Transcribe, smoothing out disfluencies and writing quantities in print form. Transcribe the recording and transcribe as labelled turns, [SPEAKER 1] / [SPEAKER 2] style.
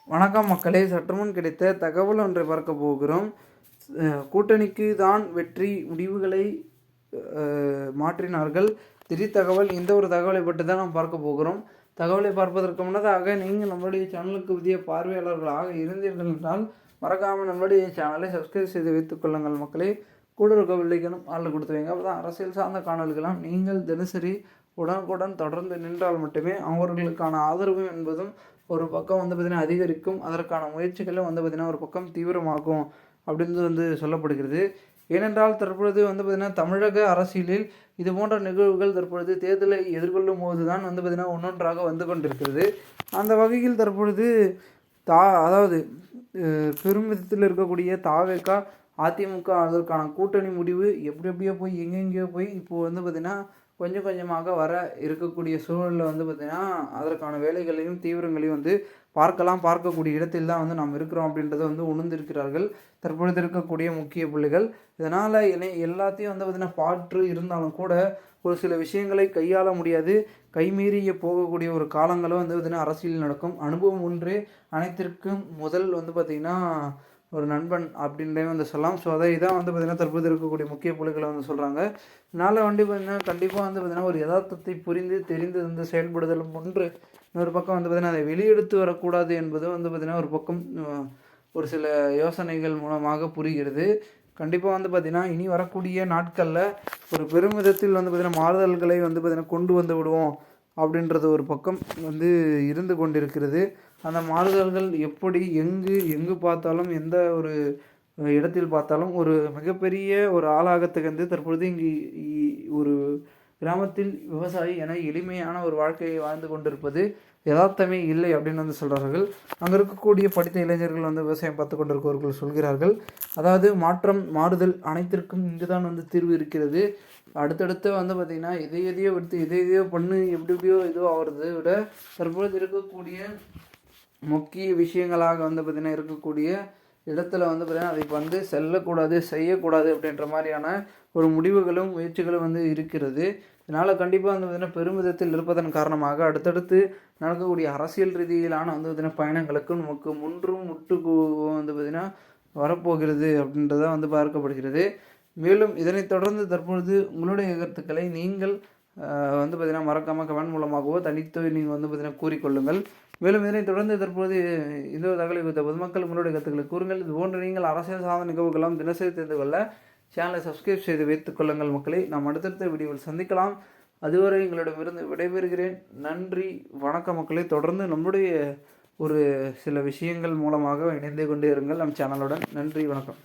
[SPEAKER 1] வணக்கம் மக்களே, சற்றுமுன் கிடைத்த தகவல் ஒன்றை பார்க்க போகிறோம். கூட்டணிக்கு தான் வெற்றி, முடிவுகளை மாற்றினார்கள். திடீர் தகவல். இந்த ஒரு தகவலை பற்றி தான் நாம் பார்க்க போகிறோம். தகவலை பார்ப்பதற்கு முன்னதாக நீங்கள் நம்மளுடைய சேனலுக்கு புதிய பார்வையாளர்களாக இருந்தீர்கள் என்றால் மறக்காமல் நம்மளுடைய சேனலை சப்ஸ்கிரைப் செய்து வைத்துக் கொள்ளுங்கள் மக்களே. கூட இருக்க வில்லைக்கணும் ஆள் கொடுத்து வைங்க. அப்போ தான் அரசியல் சார்ந்த காணொலிகளாம் நீங்கள் தினசரி உடனுக்குடன் தொடர்ந்து நின்றால் மட்டுமே அவர்களுக்கான ஆதரவு என்பதும் ஒரு பக்கம் பார்த்திங்கன்னா அதிகரிக்கும். அதற்கான முயற்சிகளும் பார்த்திங்கன்னா ஒரு பக்கம் தீவிரமாகும் அப்படின்றது சொல்லப்படுகிறது. ஏனென்றால் தற்பொழுது பார்த்திங்கன்னா தமிழக அரசியலில் இது போன்ற நிகழ்வுகள் தற்பொழுது தேர்தலை எதிர்கொள்ளும் போது தான் பார்த்திங்கன்னா ஒன்றொன்றாக வந்து கொண்டிருக்கிறது. அந்த வகையில் தற்பொழுது அதாவது பெருமிதத்தில் இருக்கக்கூடிய தாவேகா, அதிமுக அதற்கான கூட்டணி முடிவு எப்படியோ போய் எங்கெங்கேயோ போய் இப்போது பார்த்திங்கன்னா கொஞ்சம் கொஞ்சமாக வர இருக்கக்கூடிய சூழலில் பார்த்திங்கன்னா அதற்கான வேலைகளையும் தீவிரங்களையும் பார்க்கக்கூடிய இடத்தில் தான் நாம் இருக்கிறோம் அப்படின்றத உணர்ந்திருக்கிறார்கள் தற்பொழுது இருக்கக்கூடிய முக்கிய புள்ளிகள். இதனால் எல்லாத்தையும் பார்த்திங்கன்னா பாற்று இருந்தாலும் கூட ஒரு சில விஷயங்களை கையாள முடியாது, கைமீறிய போகக்கூடிய ஒரு காலங்களும் பார்த்திங்கன்னா அரசியல் நடக்கும். அனுபவம் ஒன்றே அனைத்திற்கும் முதல் பார்த்திங்கன்னா ஒரு நண்பன் அப்படின்றே சொல்லலாம். ஸோ அதை தான் பார்த்திங்கன்னா தற்போது இருக்கக்கூடிய முக்கிய புள்ளிகளை சொல்கிறாங்க. இதனால் பார்த்திங்கன்னா கண்டிப்பாக பார்த்திங்கன்னா ஒரு யதார்த்தத்தை புரிந்து தெரிந்து செயல்படுதலும் ஒன்று. இன்னொரு பக்கம் பார்த்திங்கன்னா அதை வெளியெடுத்து வரக்கூடாது என்பது பார்த்திங்கன்னா ஒரு பக்கம் ஒரு சில யோசனைகள் மூலமாக புரிகிறது. கண்டிப்பாக பார்த்திங்கன்னா இனி வரக்கூடிய நாட்களில் ஒரு பெருமிதத்தில் பார்த்திங்கன்னா மாறுதல்களை பார்த்திங்கன்னா கொண்டு வந்து விடுவோம் அப்படின்றது ஒரு பக்கம் இருந்து கொண்டிருக்கிறது. அந்த மாறுதல்கள் எப்படி எங்கு பார்த்தாலும் எந்த ஒரு இடத்தில் பார்த்தாலும் ஒரு மிகப்பெரிய ஒரு ஆளாகத்துக்கு தற்பொழுது இங்கு ஒரு கிராமத்தில் விவசாயி என எளிமையான ஒரு வாழ்க்கையை வாழ்ந்து கொண்டிருப்பது யதார்த்தமே இல்லை அப்படின்னு சொல்கிறார்கள். அங்கே இருக்கக்கூடிய படித்த இளைஞர்கள் விவசாயம் பார்த்து கொண்டிருப்பவர்கள் சொல்கிறார்கள். அதாவது மாறுதல் அனைத்திற்கும் இங்கு தான் தீர்வு இருக்கிறது. அடுத்தடுத்து பார்த்திங்கன்னா எதையோ எடுத்து எதையோ பண்ணு எப்படியோ இதுவோ ஆகிறத விட தற்பொழுது இருக்கக்கூடிய முக்கிய விஷயங்களாக பார்த்திங்கன்னா இருக்கக்கூடிய இடத்துல பார்த்திங்கன்னா அதை செல்லக்கூடாது, செய்யக்கூடாது அப்படின்ற மாதிரியான ஒரு முடிவுகளும் முயற்சிகளும் இருக்கிறது. இதனால் கண்டிப்பாக பார்த்திங்கன்னா பெருமிதத்தில் இருப்பதன் காரணமாக அடுத்தடுத்து நடக்கக்கூடிய அரசியல் ரீதியிலான பார்த்திங்கன்னா பயணங்களுக்கு நமக்கு முட்டு பார்த்திங்கன்னா வரப்போகிறது அப்படின்றத பார்க்கப்படுகிறது. மேலும் இதனைத் தொடர்ந்து தற்பொழுது உங்களுடைய கருத்துக்களை நீங்கள் பார்த்திங்கன்னா மறக்காமல் கமெண்ட் மூலமாகவோ தனித்து நீங்கள் பார்த்திங்கன்னா கூறிக்கொள்ளுங்கள். மேலும் இதனைத் தொடர்ந்து தற்போது இந்த தகவலை குறித்த பொதுமக்கள் உங்களுடைய கருத்துக்களை கூறுங்கள். இது போன்ற நீங்கள் அரசியல் சார்ந்த நிகழ்வுகளாம் தினசரி தெரிந்து கொள்ள சேனலை சப்ஸ்கிரைப் செய்து வைத்துக் கொள்ளுங்கள் மக்களை. நாம் அடுத்தடுத்த வீடியோவில் சந்திக்கலாம். அதுவரை எங்களிடமிருந்து விடைபெறுகிறேன். நன்றி, வணக்கம் மக்களை. தொடர்ந்து நம்முடைய ஒரு சில விஷயங்கள் மூலமாக இணைந்து கொண்டே இருங்கள் நம் சேனலுடன். நன்றி, வணக்கம்.